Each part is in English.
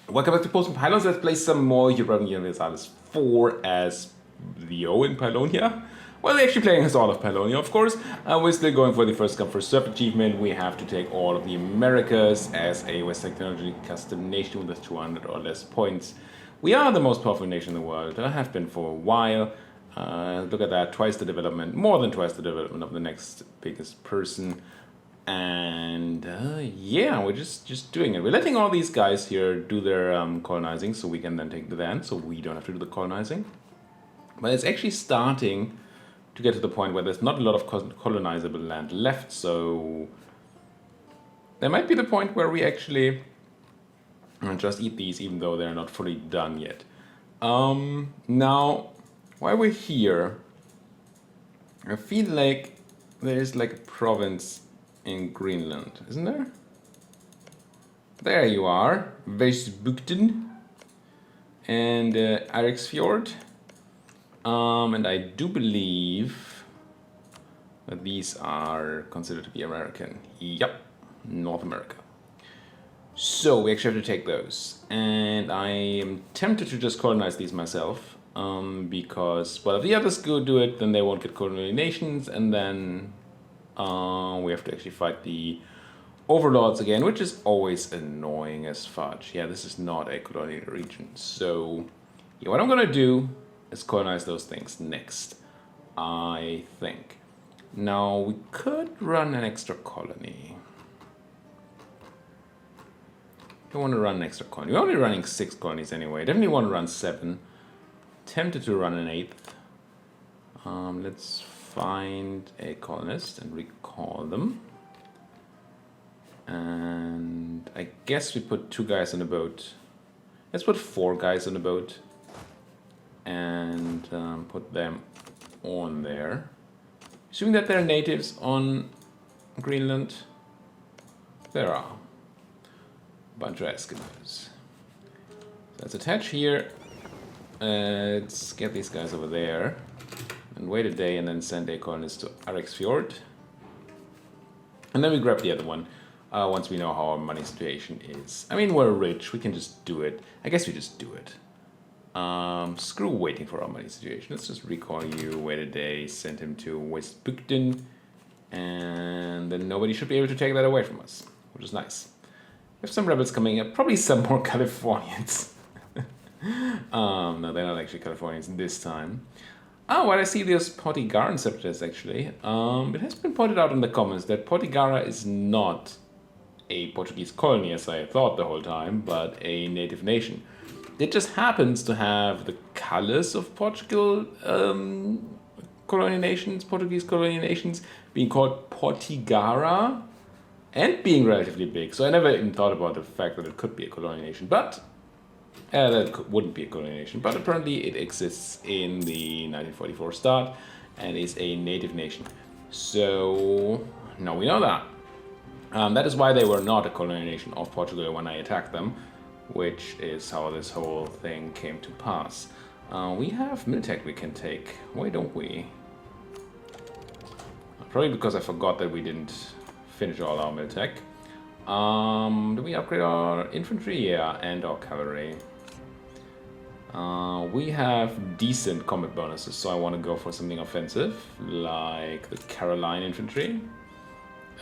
Welcome back to Post Pylons. Let's play some more Europa Universalis 4 as Leo in Pylonia. Well, we're actually playing as all of Pylonia, of course. We're still going for the first come first served achievement. We have to take all of the Americas as a West technology custom nation with 200 or less points. We are the most powerful nation in the world. I have been for a while. Look at that, twice the development, more than twice the development of the next biggest person. And yeah, we're just doing it. We're letting all these guys here do their colonizing so we can then take the land, so we don't have to do the colonizing. But it's actually starting to get to the point where there's not a lot of colonizable land left, so there might be the point where we actually just eat these even though they're not fully done yet. Now, while we're here, I feel like there's like a province in Greenland, isn't there? There you are, Vesbukten and Eriksfjord. And I do believe that these are considered to be American. Yep, North America. So we actually have to take those. And I am tempted to just colonize these myself. Because, well, if the others go do it, then they won't get colonial nations, and then we have to actually fight the overlords again, which is always annoying as fudge. Yeah, this is not a colonial region. So, yeah, what I'm gonna do is colonize those things next, I think. Now, we could run an extra colony. I want to run an extra colony. We're only running 6 colonies anyway. Definitely want to run 7. Tempted to run an 8th. Let's find a colonist and recall them. And I guess we put 2 guys on a boat. Let's put 4 guys on a boat and put them on there. Assuming that they're natives on Greenland. There are a bunch of Eskimos. So let's attach here. Let's get these guys over there and wait a day and then send a colonist to Eriksfjord. And then we grab the other one once we know how our money situation is. I mean, we're rich, we can just do it. I guess we just do it. Screw waiting for our money situation. Let's just recall you, wait a day, send him to Westbukten, and then nobody should be able to take that away from us, which is nice. We have some rebels coming up, probably some more Californians. No, they're not actually Californians this time. Oh, well, I see there's Portugaran separatists actually. It has been pointed out in the comments that Portugal is not a Portuguese colony as I thought the whole time, but a native nation. It just happens to have the colors of Portugal colonial nations, Portuguese colonial nations, being called Portigara and being relatively big. So I never even thought about the fact that it could be a colonial nation, but that wouldn't be a colonial nation. But apparently it exists in the 1944 start and is a native nation. So now we know that. That is why they were not a colonial nation of Portugal when I attacked them, which is how this whole thing came to pass. We have Miltech we can take. Why don't we? Probably because I forgot that we didn't finish all our Miltech. Do we upgrade our infantry? Yeah, and our cavalry. We have decent combat bonuses, so I want to go for something offensive, like the Caroline infantry.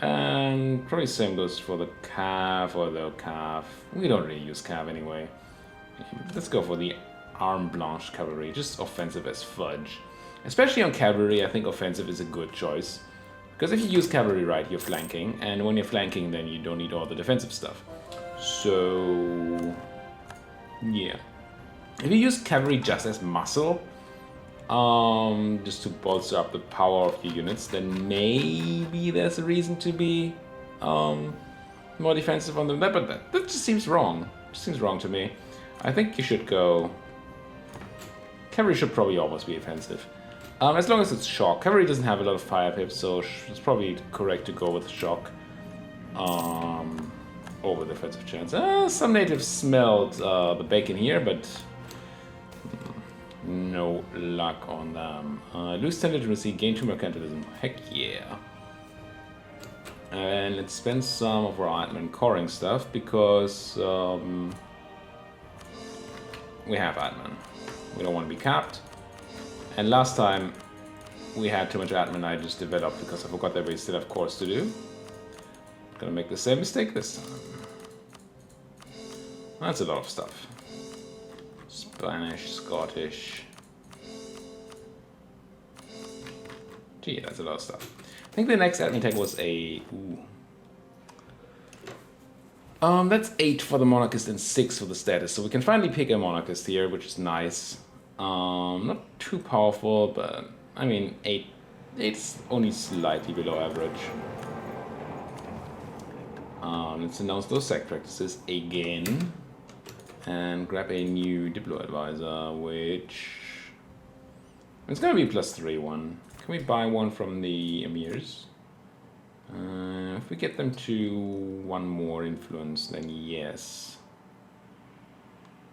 And probably same goes for the Cav or the Cav. We don't really use Cav anyway. Let's go for the Arme Blanche cavalry, just offensive as fudge. Especially on cavalry, I think offensive is a good choice. Because if you use cavalry right, you're flanking, and when you're flanking, then you don't need all the defensive stuff. So, yeah. If you use cavalry just as muscle, just to bolster up the power of your units, then maybe there's a reason to be more defensive on them. But that just seems wrong. It seems wrong to me. I think you should go... Cavalry should probably always be offensive. As long as it's shock. Cavalry doesn't have a lot of fire pips, so it's probably correct to go with shock over defensive chance. Some natives smelled the bacon here, but no luck on them. Lose tendency, gain 2 mercantilism. Heck yeah. And let's spend some of our admin coring stuff because we have admin. We don't want to be capped. And last time we had too much admin, I just developed because I forgot that we still have cores to do. Gonna make the same mistake this time. That's a lot of stuff. Spanish, Scottish. Gee, that's a lot of stuff. I think the next admin tag was a... Ooh. That's 8 for the monarchist and 6 for the status. So we can finally pick a monarchist here, which is nice. Not too powerful, but I mean, 8's only slightly below average. Let's announce those sack practices again. And grab a new Diplo advisor, which... It's gonna be +3 one. Can we buy one from the emirs? If we get them to 1 more influence, then yes.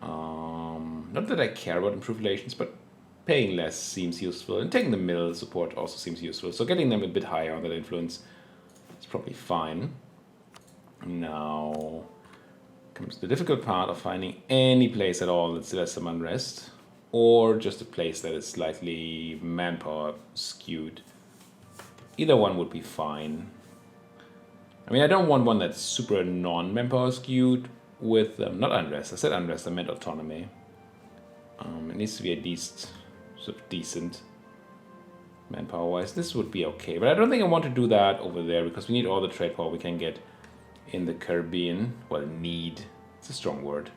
Not that I care about improved relations, but paying less seems useful. And taking the middle support also seems useful. So getting them a bit higher on that influence is probably fine. Now comes the difficult part of finding any place at all that still has some unrest. Or just a place that is slightly manpower skewed. Either one would be fine. I mean, I don't want one that's super non-manpower skewed with, not unrest, I said unrest, I meant autonomy. It needs to be at least sort of decent manpower-wise. This would be okay, but I don't think I want to do that over there because we need all the trade power we can get in the Caribbean. Well, need, it's a strong word,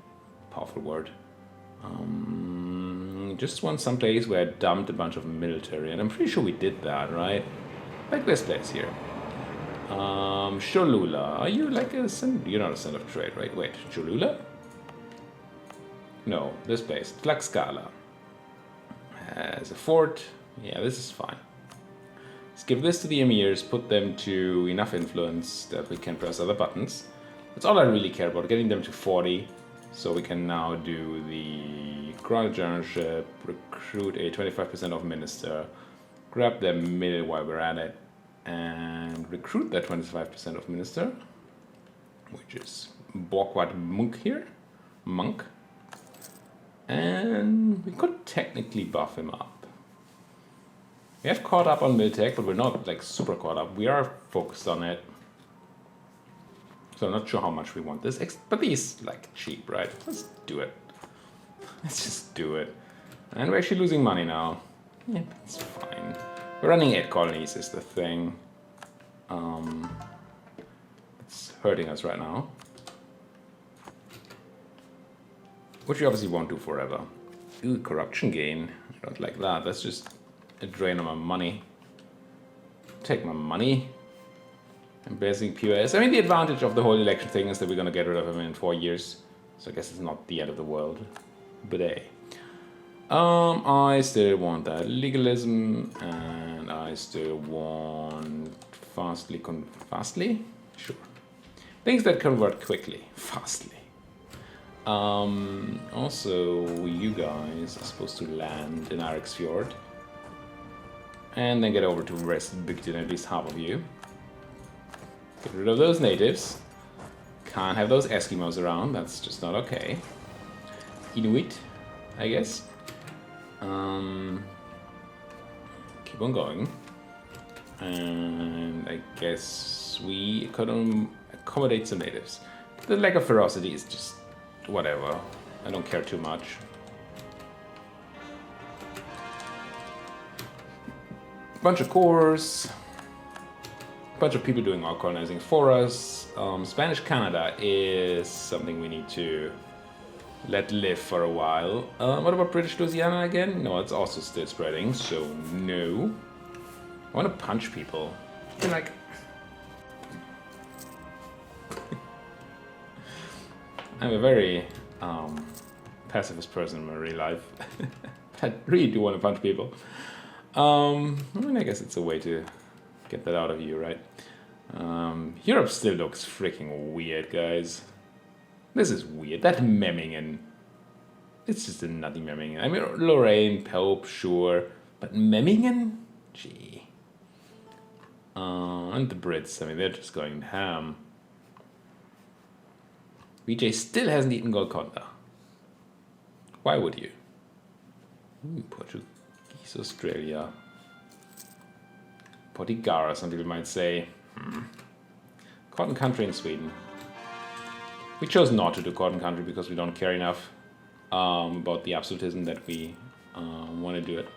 powerful word. Just want some place where I dumped a bunch of military, and I'm pretty sure we did that, right? Like this place here. Cholula, are you like a you're not a center of trade, right? Wait, Cholula? No, this place, Tlaxcala. Has a fort. Yeah, this is fine. Let's give this to the emirs, put them to enough influence that we can press other buttons. That's all I really care about, getting them to 40. So we can now do the ground generalship, recruit a 25% of minister, grab the mill while we're at it, and recruit that 25% of minister, which is Borquat Monk here, Monk. And we could technically buff him up. We have caught up on Miltech, but we're not like super caught up. We are focused on it. So I'm not sure how much we want this, but he's like cheap, right? Let's do it. Let's just do it. And we're actually losing money now. Yeah, it's fine. We're running 8 colonies is the thing. It's hurting us right now. Which we obviously won't do forever. Ooh, corruption gain. I don't like that. That's just a drain on my money. Take my money. I'm basically POS. I mean, the advantage of the whole election thing is that we're going to get rid of him in 4 years. So I guess it's not the end of the world. But hey. I still want that legalism. And I still want fastly? Sure. Things that convert quickly. Fastly. Also, you guys are supposed to land in Arx Fjord. And then get over to Expeditonary, at least half of you. Get rid of those natives. Can't have those Eskimos around, that's just not okay. Inuit, I guess. Keep on going. And I guess we could accommodate some natives. The lack of ferocity is just whatever. I don't care too much. Bunch of cores. Bunch of people doing our colonizing for us. Spanish Canada is something we need to let live for a while. What about British Louisiana again? No, it's also still spreading, so no. I want to punch people. I like... I'm a very pacifist person in my real life. I really do want to punch people. I mean, I guess it's a way to get that out of you, right? Europe still looks freaking weird, guys. This is weird. That Memmingen. It's just a nutty Memmingen. I mean, Lorraine, Pope, sure. But Memmingen? Gee. And the Brits, I mean, they're just going ham. VJ still hasn't eaten Golconda. Why would you? Ooh, Portuguese Australia. Portigara, some people might say. Cotton country in Sweden. We chose not to do cotton country because we don't care enough about the absolutism that we want to do it.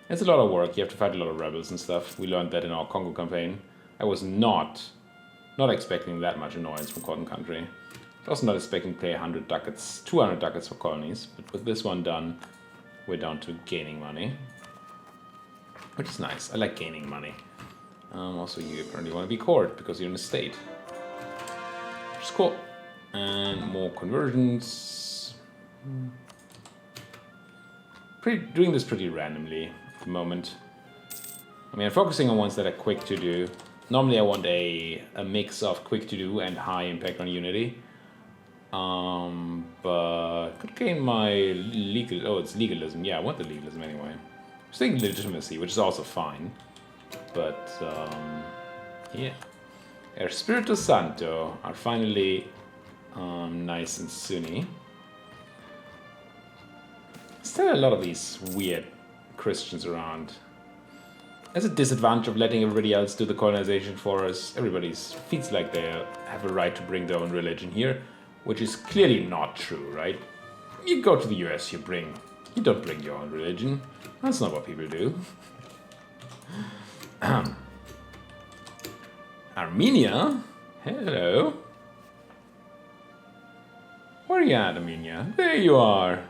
It's a lot of work. You have to fight a lot of rebels and stuff. We learned that in our Congo campaign. I was not expecting that much annoyance from cotton country. I was also not expecting to pay 100 ducats, 200 ducats for colonies. But with this one done, we're down to gaining money, which is nice. I like gaining money. Also, you apparently want to be court because you're in a state, which is cool. And more conversions. Doing this pretty randomly at the moment. I mean, I'm focusing on ones that are quick to do. Normally I want a mix of quick to do and high impact on Unity. But could gain my it's legalism. Yeah, I want the legalism anyway. I'm saying legitimacy, which is also fine. But yeah. Espiritu Santo are finally nice and Sunni. Still a lot of these weird Christians around. There's a disadvantage of letting everybody else do the colonization for us. Everybody feels like they have a right to bring their own religion here, which is clearly not true, right? You go to the US, you don't bring your own religion. That's not what people do. Armenia? Hello. Where are you at, Armenia? There you are.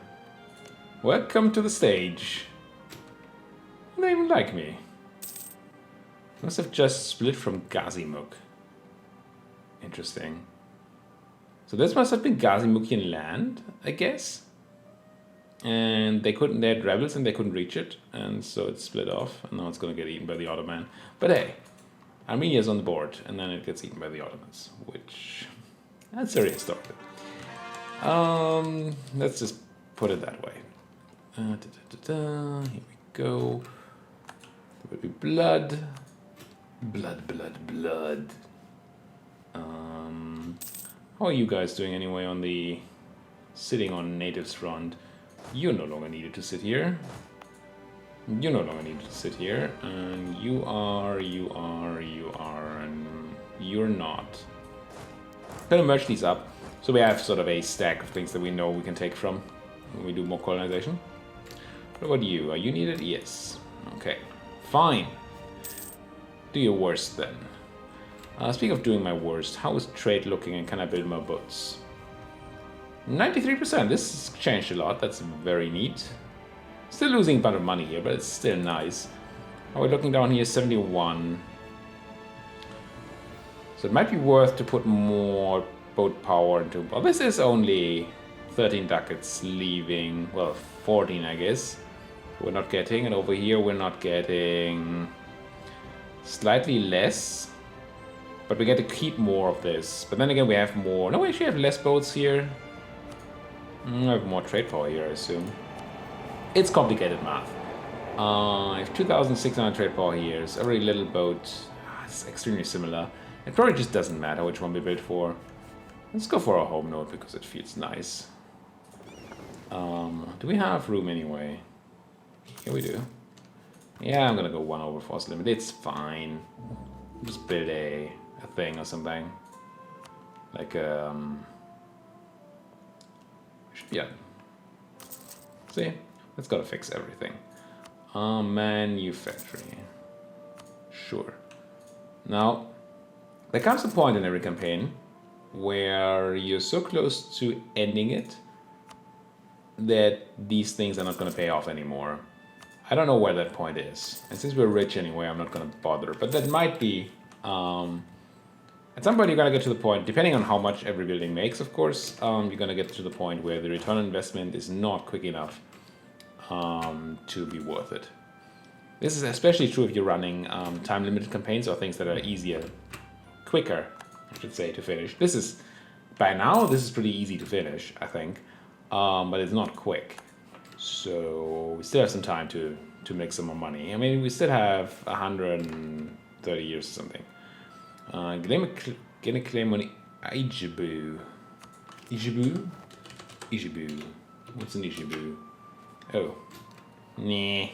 Welcome to the stage. You don't even like me. Must have just split from Gazimuk. Interesting. So this must have been Gazimukian land, I guess. And they had rebels and they couldn't reach it, and so it split off, and now it's gonna get eaten by the Ottoman. But hey, Armenia's on the board, and then it gets eaten by the Ottomans, which that's very historical. Let's just put it that way. Here we go. There will be blood. Blood. How are you guys doing anyway on the sitting on natives front? You're no longer needed to sit here. You're no longer needed to sit here. And you are, and you're not. I'm gonna merge these up so we have sort of a stack of things that we know we can take from when we do more colonization. What about you? Are you needed? Yes. Okay. Fine. Do your worst then. Speaking of doing my worst, how is trade looking and can I build more boats? 93%. This has changed a lot. That's very neat. Still losing a bunch of money here, but it's still nice. Are we looking down here? 71. So it might be worth to put more boat power into... Well, this is only 13 ducats leaving. Well, 14, I guess. We're not getting. And over here, we're not getting... Slightly less. But we get to keep more of this. But then again, we have more... No, we actually have less boats here. I have more trade power here, I assume. It's complicated math. I have 2,600 trade power here. So every little boat... It's extremely similar. It probably just doesn't matter which one we build for. Let's go for our home node because it feels nice. Do we have room anyway? Here we do. Yeah, I'm gonna go 1 over force limit. It's fine. Just build a thing or something. Like yeah. See? That's gotta fix everything. Manufacturing. Sure. Now, there comes a point in every campaign where you're so close to ending it that these things are not gonna pay off anymore. I don't know where that point is. And since we're rich anyway, I'm not gonna bother. But that might be... at some point you're gonna get to the point, depending on how much every building makes, of course, you're gonna get to the point where the return on investment is not quick enough to be worth it. This is especially true if you're running time-limited campaigns or things that are quicker, I should say, to finish. This is, by now, this is pretty easy to finish, I think, but it's not quick. So we still have some time to make some more money. I mean, we still have 130 years or something. Gonna claim on Ijibu. What's an Ishibu? Oh. Nah.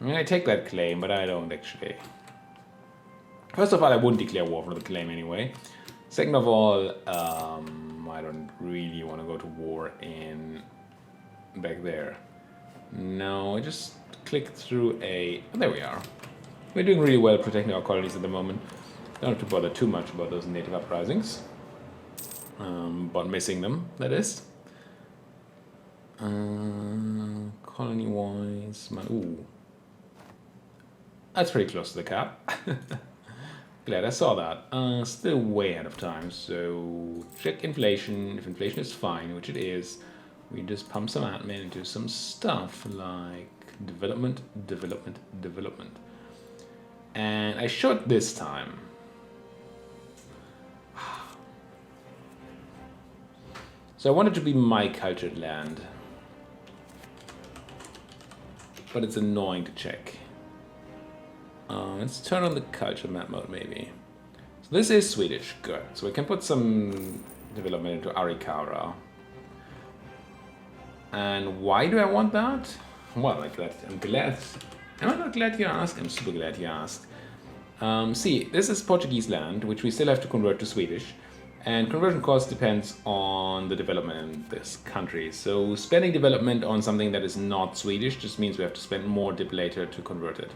I mean, I take that claim, but I don't actually. First of all, I wouldn't declare war for the claim anyway. Second of all, I don't really want to go to war in back there. No, I just clicked through a... Oh, there we are. We're doing really well protecting our colonies at the moment. Don't have to bother too much about those native uprisings. But missing them, that is. Colony-wise... Ooh. That's pretty close to the cap. Glad I saw that. Still way ahead of time, so check inflation. If inflation is fine, which it is, we just pump some admin into some stuff like development, development, development. And I should this time. So I want it to be my cultured land. But it's annoying to check. Let's turn on the culture map mode maybe. So this is Swedish, good. So we can put some development into Arikaura. And why do I want that? Well, I'm glad. Am I not glad you asked? I'm super glad you asked. See, this is Portuguese land, which we still have to convert to Swedish. And conversion cost depends on the development in this country. So spending development on something that is not Swedish just means we have to spend more dip later to convert it.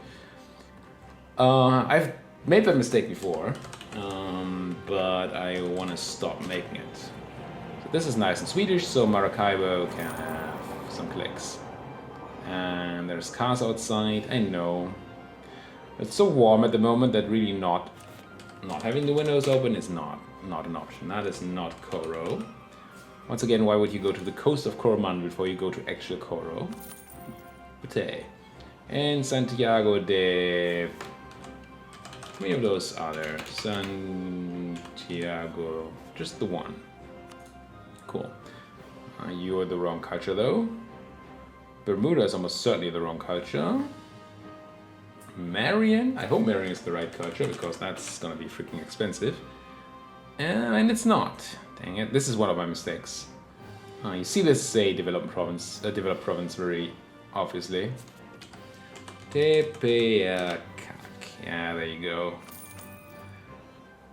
I've made that mistake before, but I want to stop making it. So this is nice and Swedish, so Maracaibo can have some clicks. And there's cars outside, I know. It's so warm at the moment that really not having the windows open is not an option. That is not Coro. Once again, why would you go to the coast of Coromandel before you go to actual Coro? Bute. And Santiago de... How many of those are there? Santiago... Just the one. Cool. You're the wrong culture though. Bermuda is almost certainly the wrong culture. Marion? I hope Marion is the right culture because that's gonna be freaking expensive. And it's not. Dang it. This is one of my mistakes. You see this say developed province very obviously. Tepeyac. Yeah, there you go.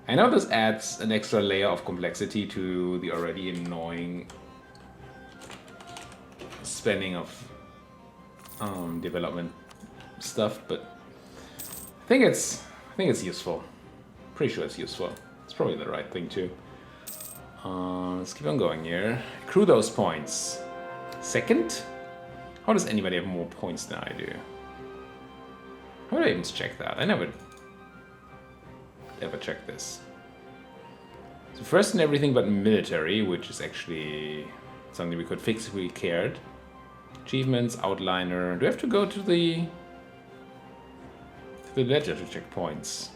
I know this adds an extra layer of complexity to the already annoying spending of development stuff, but I think it's useful. Pretty sure it's useful. It's probably the right thing too. Let's keep on going here. Accrue those points. Second? How does anybody have more points than I do? How would I even check that? I never ever check this. So first in everything but military, which is actually something we could fix if we cared. Achievements, outliner. Do I have to go to the ledger to check points?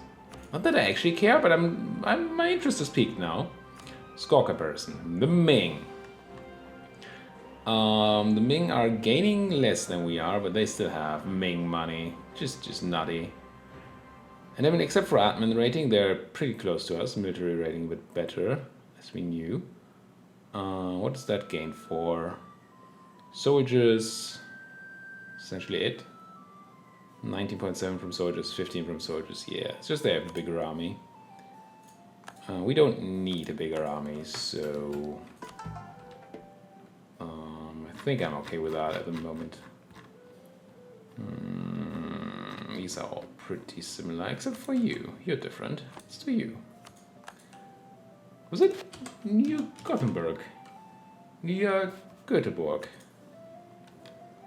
Not that I actually care, but my interest is peaked now. Score comparison. The Ming. The Ming are gaining less than we are, but they still have Ming money. Just nutty. And I mean, except for admin rating, they're pretty close to us. Military rating a bit better, as we knew. What does that gain for? Soldiers, essentially it. 19.7 from soldiers, 15 from soldiers. Yeah, it's just they have a bigger army. We don't need a bigger army, so I think I'm okay with that at the moment. These are all pretty similar, except for you. You're different. Let's do you. Was it New Gothenburg? New Göteborg.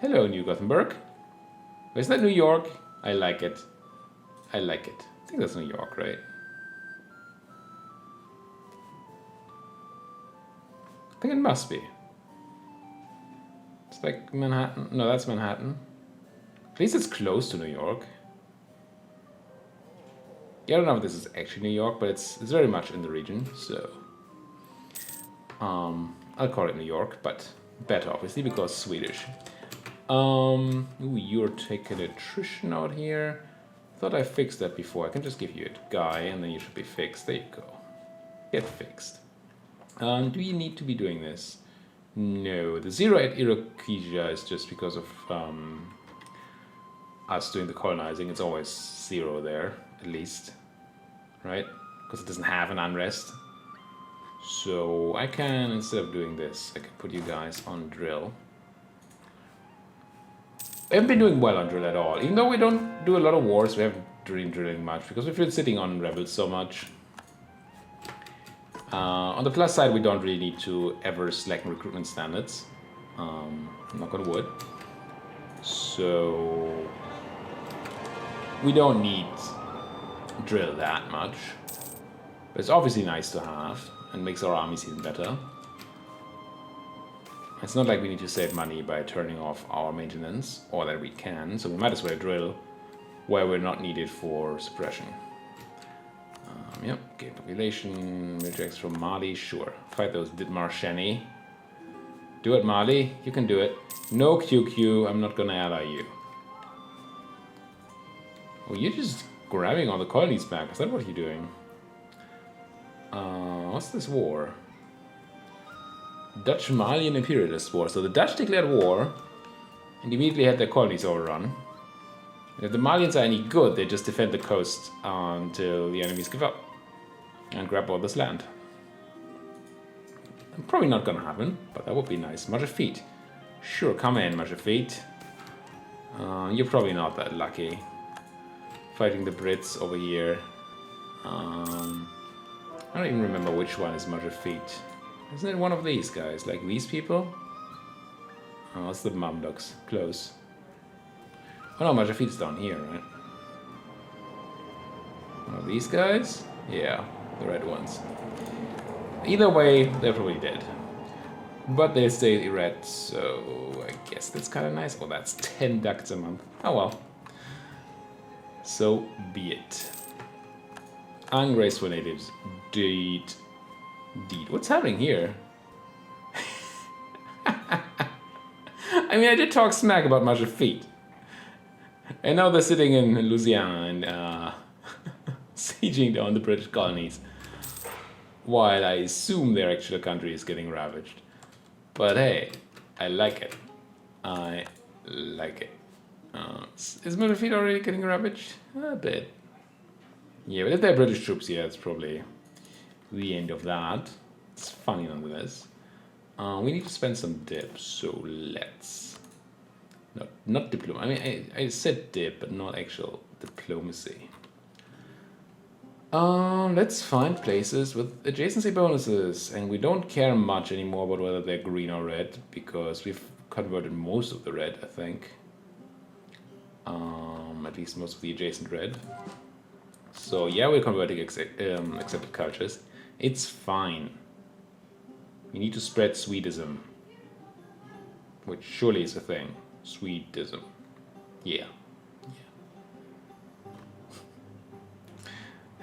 Hello, New Gothenburg. Is that New York? I like it. I like it. I think that's New York, right? I think it must be. It's like Manhattan. No, that's Manhattan. At least it's close to New York. Yeah, I don't know if this is actually New York, but it's very much in the region, so I'll call it New York, but better obviously because Swedish. Ooh, you're taking attrition out here. Thought I fixed that before. I can just give you a guy and then you should be fixed. There you go. Get fixed. Do you need to be doing this? No, the 0 at Iroquois is just because of us doing the colonizing. It's always 0 there, at least, right? Because it doesn't have an unrest. So I can, instead of doing this, I can put you guys on drill. We haven't been doing well on drill at all. Even though we don't do a lot of wars, we haven't been drilling much because we've been sitting on rebels so much. On the plus side, we don't really need to ever slacken recruitment standards. Knock on wood. So we don't need drill that much. But it's obviously nice to have and makes our armies even better. It's not like we need to save money by turning off our maintenance, or that we can, so we might as well drill where we're not needed for suppression. Yep, gain population, military from Mali, sure. Fight those Dithmarshani. Do it, Mali, you can do it. No QQ, I'm not gonna ally you. Oh, you're just grabbing all the colonies back, is that what you're doing? What's this war? Dutch-Malian Imperialist War. So the Dutch declared war and immediately had their colonies overrun. And if the Malians are any good, they just defend the coast until the enemies give up and grab all this land. Probably not gonna happen, but that would be nice. Majapahit. Sure, come in, Majapahit. You're probably not that lucky. Fighting the Brits over here. I don't even remember which one is Majapahit. Isn't it one of these guys? Like these people? Oh, it's the Mamluks. Close. Oh no, Majapahit's down here, right? One of these guys? Yeah, the red ones. Either way, they're probably dead. But they stay red, so I guess that's kind of nice. Oh, that's 10 ducats a month. Oh well. So be it. Ungraceful natives. Deed. What's happening here? I mean, I did talk smack about Majapahit. And now they're sitting in Louisiana and sieging down the British colonies. While I assume their actual country is getting ravaged. But hey, I like it. I like it. Is Majapahit already getting ravaged? A bit. Yeah, but if they're British troops here, it's probably the end of that. It's funny nonetheless. We need to spend some dip, so let's... Not diplomacy. I mean, I said dip, but not actual diplomacy. Let's find places with adjacency bonuses, and we don't care much anymore about whether they're green or red, because we've converted most of the red, I think. At least most of the adjacent red. So yeah, we're converting accepted cultures. It's fine. We need to spread Swedism, which surely is a thing. Swedism. Yeah.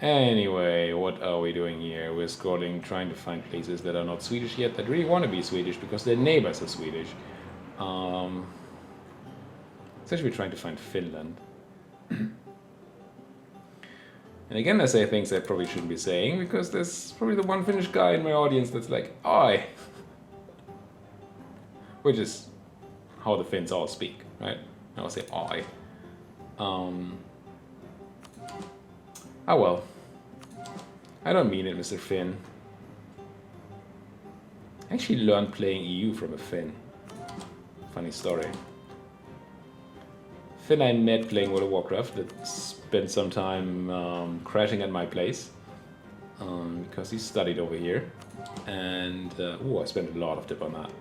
Anyway, what are we doing here? We're scrolling, trying to find places that are not Swedish yet, that really want to be Swedish because their neighbors are Swedish. Essentially, we're trying to find Finland. And again, I say things I probably shouldn't be saying because there's probably the one Finnish guy in my audience that's like, "Oi," which is how the Finns all speak, right? I will say "Oi." Oh well. I don't mean it, Mr. Finn. I actually learned playing EU from a Finn. Funny story. Finn I met playing World of Warcraft that spent some time crashing at my place because he studied over here. And, I spent a lot of tip on that.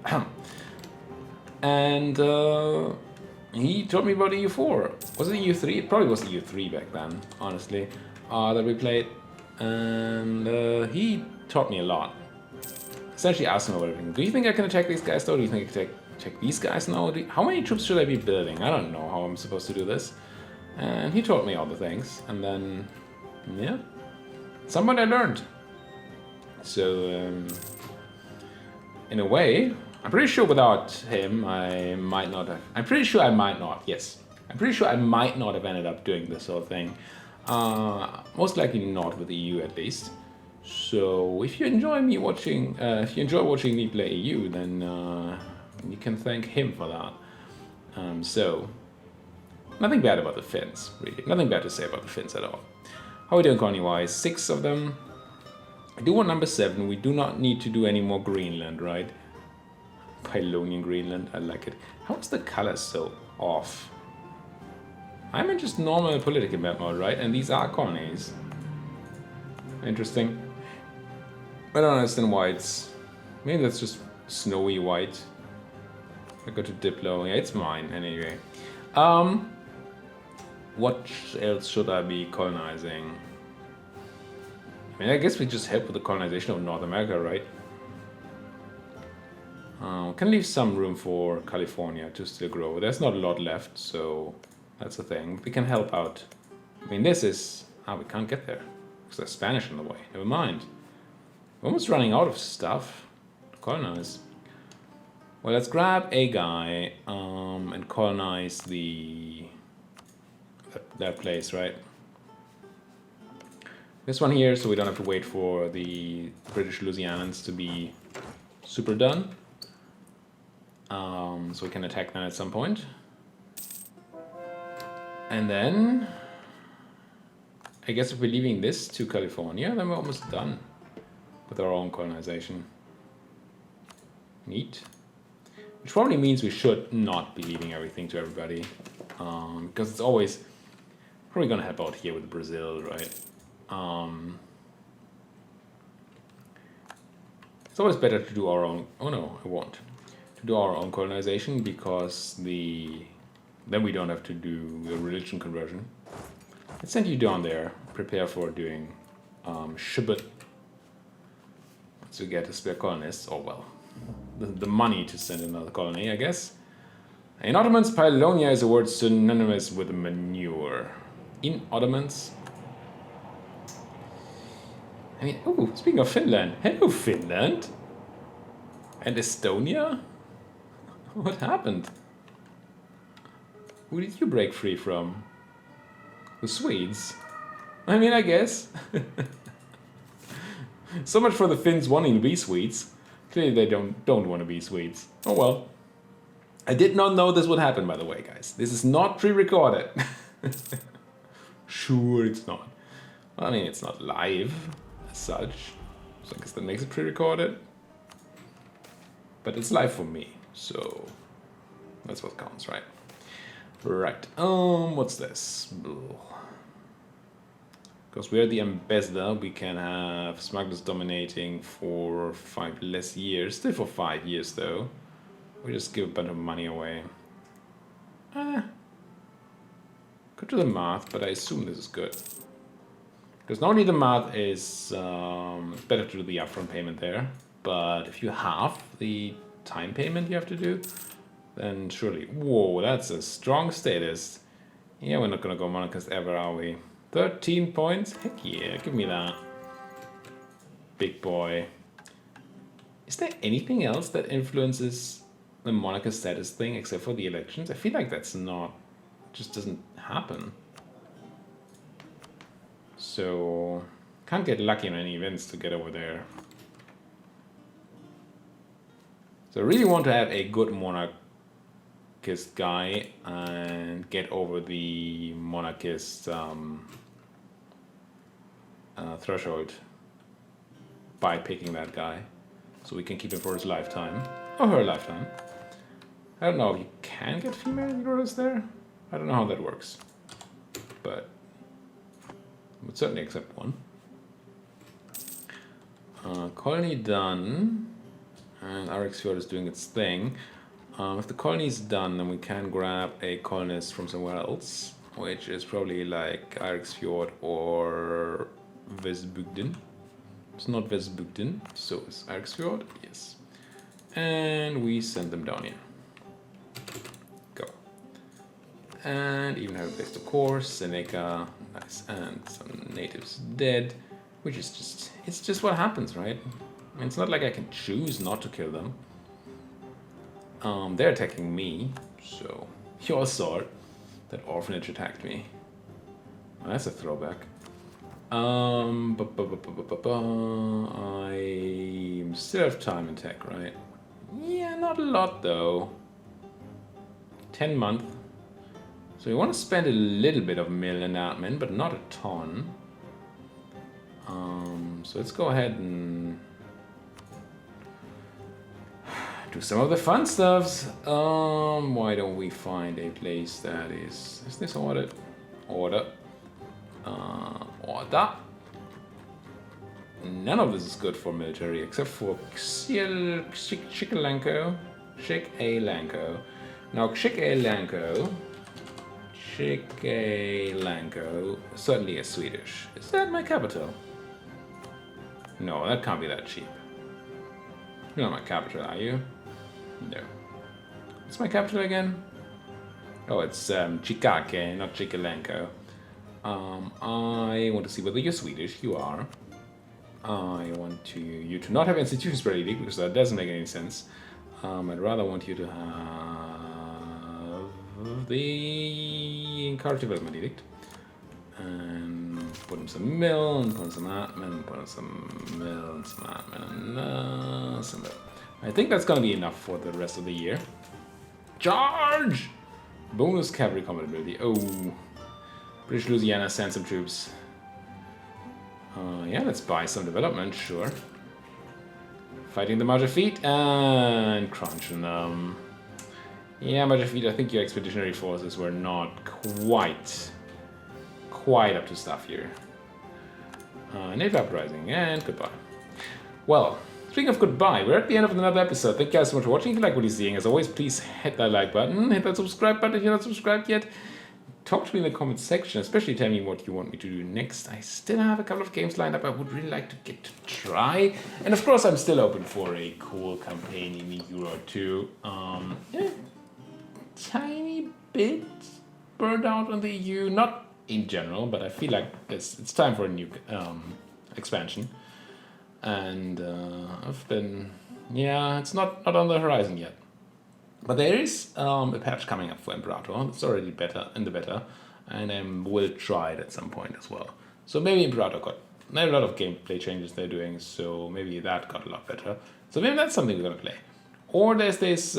And he taught me about EU4. Was it EU3? It probably was EU3 back then, honestly, that we played. And he taught me a lot. Essentially asked him about everything. Do you think I can attack these guys though? Do you think I can attack these guys now? How many troops should I be building? I don't know how I'm supposed to do this. And he taught me all the things. And then, yeah, somewhat I learned. So, in a way, I'm pretty sure without him, I might not have... I'm pretty sure I might not, yes. I'm pretty sure I might not have ended up doing this whole thing. Most likely not with the EU, at least. So if you enjoy watching me play EU, then you can thank him for that. So nothing bad about the Finns, really. Nothing bad to say about the Finns at all. How are we doing colony-wise? 6 of them. I do want number 7. We do not need to do any more Greenland, right? Pylonian Greenland, I like it. How is the color so off? I'm in just normal political map mode, right? And these are colonies. Interesting. I don't understand why it's... Maybe that's just snowy white. I go to Diplo. Yeah, it's mine anyway. What else should I be colonizing? I mean, I guess we just help with the colonization of North America, right? Can leave some room for California to still grow. There's not a lot left, so that's the thing. We can help out. I mean, this is... we can't get there. Because there's Spanish in the way. Never mind. We're almost running out of stuff to colonize. Well, let's grab a guy and colonize that place, right? This one here, so we don't have to wait for the British Louisianans to be super done. So we can attack them at some point. And then... I guess if we're leaving this to California, then we're almost done with our own colonization. Neat. Which probably means we should not be leaving everything to everybody. Because it's always... Probably gonna help out here with Brazil, right? It's always better to do our own... Oh no, I won't. To do our own colonization because then we don't have to do the religion conversion. Let's send you down there. Prepare for doing Shibut. To get a spare colonist. Oh well. The money to send another colony, I guess. In Ottomans, Pylonia is a word synonymous with manure. In Ottomans... I mean, oh, speaking of Finland. Hello, Finland. And Estonia? What happened? Who did you break free from? The Swedes? I mean, I guess. So much for the Finns wanting to be Swedes. Clearly they don't want to be Swedes. Oh well. I did not know this would happen, by the way, guys. This is not pre-recorded. Sure it's not. Well, I mean, it's not live as such. So I guess that makes it pre-recorded. But it's live for me, so that's what counts, right? Right. What's this? Because we're the ambassador, we can have smugglers dominating for 5 less years. Still for 5 years, though. We just give a bunch of money away. Go to the math, but I assume this is good. Because not only the math is better to do the upfront payment there, but if you have the time payment you have to do, then surely... Whoa, that's a strong status. Yeah, we're not gonna go monarchist ever, are we? 13 points? Heck yeah, give me that. Big boy. Is there anything else that influences the monarchist status thing except for the elections? I feel like that's not... just doesn't happen. So... can't get lucky in any events to get over there. So I really want to have a good monarchist guy and get over the monarchist threshold by picking that guy. So we can keep him for his lifetime. Or her lifetime. I don't know if you can get female heroes there. I don't know how that works. But I would certainly accept one. Colony done. And RX Fjord is doing its thing. If the colony is done, then we can grab a colonist from somewhere else, which is probably like RX Fjord or Vesbugden. It's not Vesbugden, so it's RX Fjord, yes. And we send them down here. Go. And even have a place to course, Seneca, nice, and some natives dead, which is just, it's just what happens, right? I mean, it's not like I can choose not to kill them. They're attacking me, so you all saw it. That orphanage attacked me. Well, that's a throwback. I still have time in tech, right? Yeah, not a lot though. 10 month. So we want to spend a little bit of mill in admin, but not a ton. So let's go ahead and do some of the fun stuffs. Why don't we find a place that is this ordered? Order. Order. None of this is good for military except for Chikalenko. Now Chikalenko certainly is Swedish. Is that my capital? No, that can't be that cheap. You're not my capital, are you? No. What's my capital again? Oh, it's Chikake, not Chikalenko. I want to see whether you're Swedish. You are. I want you to not have institutions per edict because that doesn't make any sense. I'd rather want you to have the encourage development edict and put in some mill and put in some admin, put in some mill and some admin and some mill. I think that's gonna be enough for the rest of the year. Charge! Bonus cavalry compatibility. Oh, British Louisiana send some troops. Yeah, let's buy some development, sure. Fighting the Majapahit and crunching them. Yeah, Majapahit, I think your expeditionary forces were not quite up to stuff here. Native uprising and goodbye. Well, speaking of goodbye, we're at the end of another episode. Thank you guys so much for watching. If you like what you're seeing, as always, please hit that like button, hit that subscribe button if you're not subscribed yet. Talk to me in the comments section, especially tell me what you want me to do next. I still have a couple of games lined up I would really like to get to try. And of course, I'm still open for a cool campaign in Euro 2. Yeah, tiny bit burned out on the EU, not in general, but I feel like it's time for a new expansion. And I've been, yeah, it's not on the horizon yet. But there is a patch coming up for Imperator. It's already in the beta, and we'll try it at some point as well. So maybe Imperator got a lot of gameplay changes they're doing, so maybe that got a lot better. So maybe that's something we're gonna play. Or there's this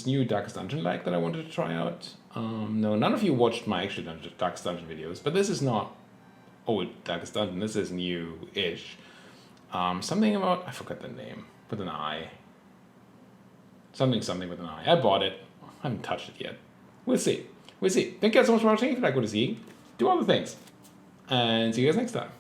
new Darkest Dungeon like that I wanted to try out. No, none of you watched my actual Darkest Dungeon videos, but this is not old Darkest Dungeon. This is new-ish. Something about, I forgot the name, with an I. Something with an I. I bought it. I haven't touched it yet. We'll see. Thank you guys so much for watching. If you like what you see, do all the things. And see you guys next time.